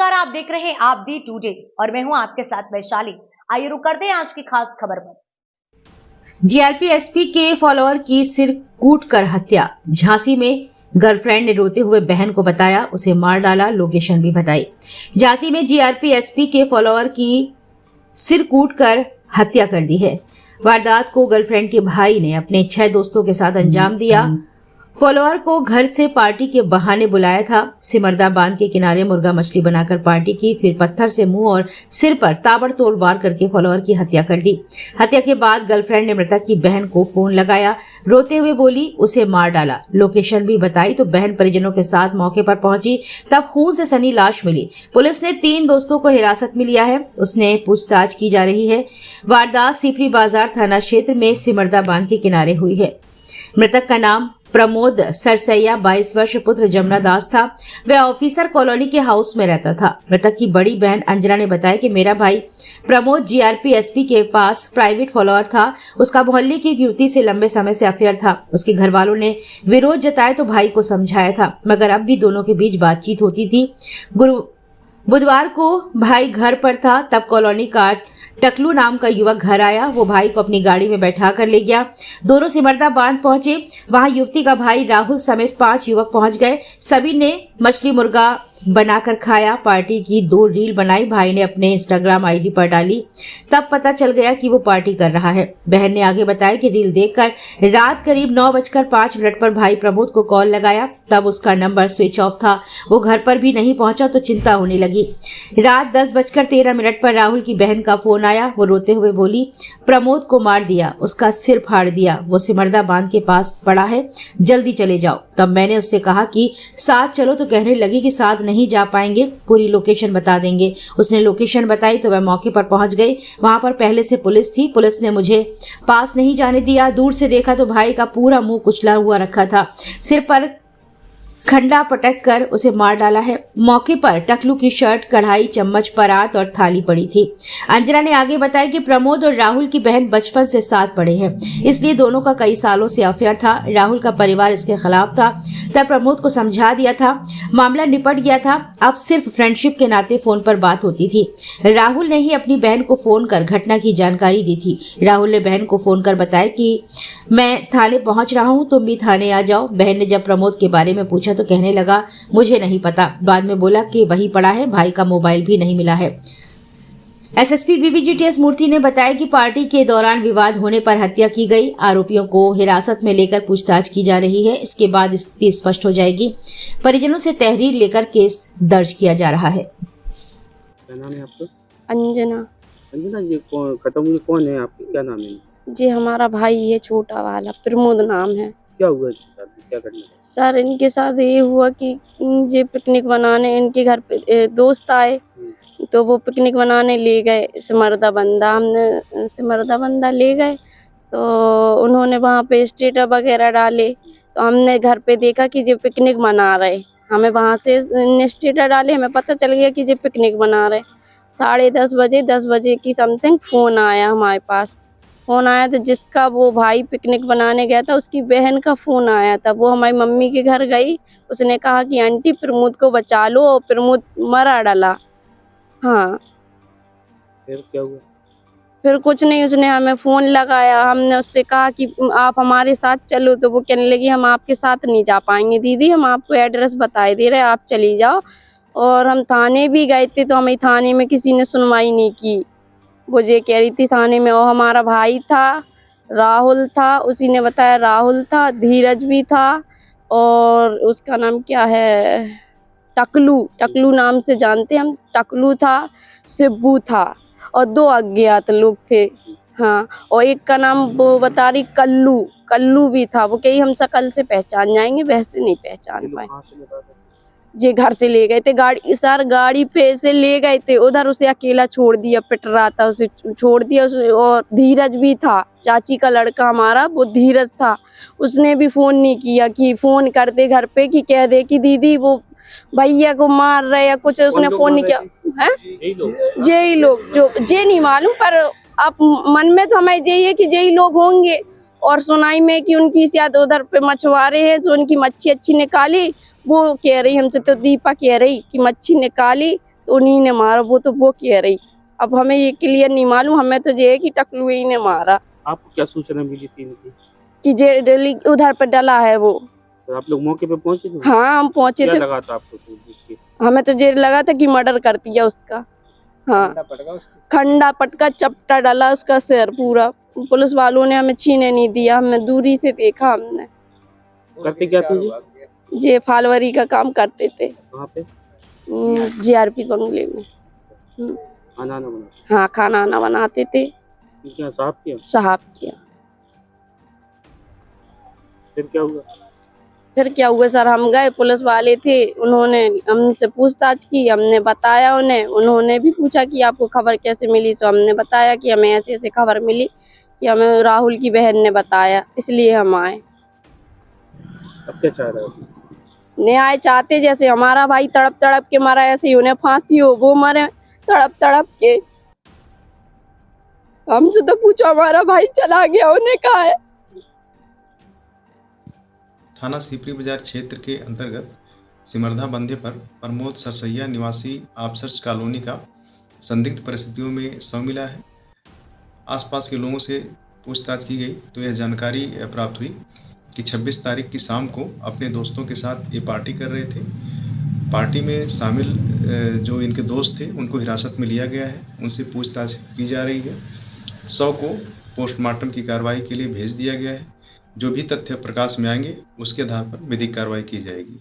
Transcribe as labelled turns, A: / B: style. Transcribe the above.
A: नमस्कार, आप देख रहे हैं आप दी टुडे और मैं हूं आपके साथ वैशाली। आइए रुक करते हैं आज की खास खबर पर।
B: जीआरपी एसपी के फॉलोअर की सिर कूटकर हत्या। झांसी में गर्लफ्रेंड ने रोते हुए बहन को बताया उसे मार डाला, लोकेशन भी बताई। झांसी में जीआरपी एसपी के फॉलोअर की सिर कूटकर हत्या कर दी है। वारदात को गर्लफ्रेंड के भाई ने अपने 6 दोस्तों के साथ अंजाम दिया। फॉलोअर को घर से पार्टी के बहाने बुलाया था। सिमरदा बांध के किनारे मुर्गा मछली बनाकर पार्टी की, फिर पत्थर से मुंह और सिर पर ताबड़तोड़ वार करके फॉलोअर की हत्या कर दी। हत्या के बाद गर्लफ्रेंड ने मृतक की बहन को फोन लगाया, रोते हुए बोली उसे मार डाला, लोकेशन भी बताई तो बहन परिजनों के साथ मौके पर पहुंची। तब खून से सनी लाश मिली। पुलिस ने 3 दोस्तों को हिरासत में लिया है, उसने पूछताछ की जा रही है। वारदात सीफरी बाजार थाना क्षेत्र में सिमरदा बांध के किनारे हुई है। मृतक का नाम प्रमोद सरसैया 22 वर्ष पुत्र जमुना दास था। वह ऑफिसर कॉलोनी के हाउस में रहता था। मृतक की बड़ी बहन अंजना ने बताया कि मेरा भाई प्रमोद जीआरपी एसपी के पास प्राइवेट फॉलोअर था। उसका मोहल्ले की एक युवती से लंबे समय से अफेयर था। उसके घर वालों ने विरोध जताया तो भाई को समझाया था, मगर अब भी दोनों के बीच बातचीत होती थी। बुधवार को भाई घर पर था, तब कॉलोनी का टकलू नाम का युवक घर आया। वो भाई को अपनी गाड़ी में बैठा कर ले गया। दोनों सिमरदा बांध पहुंचे। वहां युवती का भाई राहुल समेत 5 युवक पहुंच गए। सभी ने मछली मुर्गा बनाकर खाया। पार्टी की 2 रील बनाई, भाई ने अपने इंस्टाग्राम आईडी पर डाली। तब पता चल गया कि वो पार्टी कर रहा है। बहन ने आगे बताया कि रील देखकर रात करीब 9:05 पर भाई प्रमोद को कॉल लगाया, तब उसका नंबर स्विच ऑफ था। वो घर पर भी नहीं पहुंचा तो चिंता होने लगी। रात 10:13 पर राहुल की बहन का फोन आया। वो रोते हुए बोली प्रमोद को मार दिया, उसका सिर फाड़ दिया, वो सिमरदा बांध के पास पड़ा है, जल्दी चले जाओ। तब मैंने उससे कहा कि साथ चलो तो कहने लगी कि साथ नहीं जा पाएंगे, पूरी लोकेशन बता देंगे। उसने लोकेशन बताई तो वह मौके पर पहुंच गई। वहां पर पहले से पुलिस थी। पुलिस ने मुझे पास नहीं जाने दिया। दूर से देखा तो भाई का पूरा मुंह कुचला हुआ रखा था। सिर पर खंडा पटक कर उसे मार डाला है। मौके पर टकलू की शर्ट, कढ़ाई, चम्मच, परात और थाली पड़ी थी। अंजना ने आगे बताया कि प्रमोद और राहुल की बहन बचपन से साथ पढ़े हैं, इसलिए दोनों का कई सालों से अफेयर था। राहुल का परिवार इसके खिलाफ था। तब प्रमोद को समझा दिया था, मामला निपट गया था। अब सिर्फ फ्रेंडशिप के नाते फोन पर बात होती थी। राहुल ने ही अपनी बहन को फोन कर घटना की जानकारी दी थी। राहुल ने बहन को फोन कर बताया कि मैं थाने पहुंच रहा हूं, तुम भी थाने आ जाओ। बहन ने जब प्रमोद के बारे में पूछा तो कहने लगा मुझे नहीं पता। बाद में बोला कि वही पड़ा है, भाई का मोबाइल भी नहीं मिला है। एसएसपी बीबीजीटीएस मूर्ति ने बताया कि पार्टी के दौरान विवाद होने पर हत्या की गई। आरोपियों को हिरासत में लेकर पूछताछ की जा रही है। इसके बाद स्थिति स्पष्ट हो जाएगी। परिजनों से तहरीर लेकर केस दर्ज किया जा रहा है।
C: क्या नाम है आपका?
D: अंजना।
C: अंजना जी, खत्म हुई कौन है आपकी, क्या नाम है?
D: जी हमारा भाई है, छोटा वाला, प्रमोद नाम है।
C: क्या हुआ इसके साथ, क्या करना है?
D: सर इनके साथ ये हुआ कि ये पिकनिक बनाने इनके घर पे दोस्त आए, तो वो पिकनिक बनाने ले गए सिमरदा बंदा। हमने सिमरदा बंदा ले गए तो उन्होंने वहाँ पे स्टेटस वगैरह डाले, तो हमने घर पे देखा कि ये पिकनिक मना रहे। हमें वहाँ से स्टेटस डाले, हमें पता चल गया कि ये पिकनिक मना रहे। 10:30 10 बजे की समथिंग फ़ोन आया हमारे पास। फ़ोन आया तो जिसका वो भाई पिकनिक बनाने गया था उसकी बहन का फ़ोन आया था। वो हमारी मम्मी के घर गई, उसने कहा कि आंटी प्रमोद को बचा लो और प्रमोद मरा डाला। हाँ,
C: फिर क्या हुआ?
D: फिर कुछ नहीं, उसने हमें फ़ोन लगाया। हमने उससे कहा कि आप हमारे साथ चलो, तो वो कहने लगी हम आपके साथ नहीं जा पाएंगे दीदी, हम आपको एड्रेस बता दे रहे हैं, आप चली जाओ। और हम थाने भी गए थे तो हमें थाने में किसी ने सुनवाई नहीं की। वो ये कह रही थी थाने में, और हमारा भाई था, राहुल था, उसी ने बताया राहुल था, धीरज भी था, और उसका नाम क्या है, टकलू नाम से जानते हम, टकलू था, सिब्बू था, और 2 अज्ञात लोग थे। हाँ, और एक का नाम वो बता रही कल्लू भी था। वो कहीं हम शकल से पहचान जाएंगे, वैसे नहीं पहचान पाए। जे घर से ले गए थे, गाड़ी पे से ले गए थे उधर, उसे अकेला छोड़ दिया, पिट रहा था उसे छोड़ दिया। और धीरज भी था, चाची का लड़का हमारा, वो धीरज था, उसने भी फ़ोन नहीं किया कि फ़ोन कर दे घर पे कि कह दे कि दीदी वो भैया को मार रहे या कुछ, उसने फ़ोन नहीं किया है। यही लोग, जो ये नहीं मालूम, पर अब मन में तो हमें यही है कि यही लोग होंगे। और सुनाई में कि उनकी शायद उधर पे मछुआरे हैं जो उनकी मच्छी अच्छी निकाली, वो कह रही हमसे, तो दीपा कह रही कि मच्छी निकाली तो उन्हीं ने मारा, वो तो वो कह रही। अब हमें ये क्लियर नहीं मालूम, हमें तो ये है कि टकलू ही ने मारा,
C: आपको क्या सूचना मिली थी इनकी?
D: कि जे डेली उधर पे डला है वो।
C: तो आप लोग मौके पे पहुंचे थे?
D: हाँ हम पहुंचे
C: क्या
D: थे,
C: लगा था आपको तो देख के?
D: हमें तो ये लगा था कि मर्डर कर दिया उसका। हाँ खंडा पटका चपटा डाला उसका सिर पूरा। पुलिस वालों ने हमें छीने नहीं दिया, हमें दूरी से देखा हमने।
C: करते क्या थे जी?
D: जे फालवरी का काम करते थे
C: कहाँ पे?
D: जीआरपी बंगले में।
C: खाना ना बना?
D: हाँ खाना आना बनाते थे।
C: क्या साहब किया?
D: साहब किया।
C: फिर क्या हुआ?
D: फिर क्या हुआ सर, हम गए, पुलिस वाले थे, उन्होंने हमसे पूछताछ की, हमने बताया उन्हें, उन्होंने भी पूछा कि आपको खबर कैसे मिली, तो हमने बताया कि हमें ऐसे ऐसे खबर मिली, कि हमें राहुल की बहन ने बताया, इसलिए हम आए।
C: अब क्या चाह रहे हो?
D: न्याय चाहते, जैसे हमारा भाई तड़प तड़प के मरा, ऐसे ही उन्हें फांसी हो, वो मरे तड़प तड़प के। हमसे तो पूछो, हमारा भाई चला गया, उन्हें कहा है।
E: थाना सीपरी बाजार क्षेत्र के अंतर्गत सिमरधा बंधे पर प्रमोद सरसैया निवासी आफसर्स कॉलोनी का संदिग्ध परिस्थितियों में शव मिला है। आसपास के लोगों से पूछताछ की गई तो यह जानकारी प्राप्त हुई कि 26 तारीख की शाम को अपने दोस्तों के साथ ये पार्टी कर रहे थे। पार्टी में शामिल जो इनके दोस्त थे उनको हिरासत में लिया गया है, उनसे पूछताछ की जा रही है। शव को पोस्टमार्टम की कार्रवाई के लिए भेज दिया गया है। जो भी तथ्य प्रकाश में आएंगे उसके आधार पर विधिक कार्रवाई की जाएगी।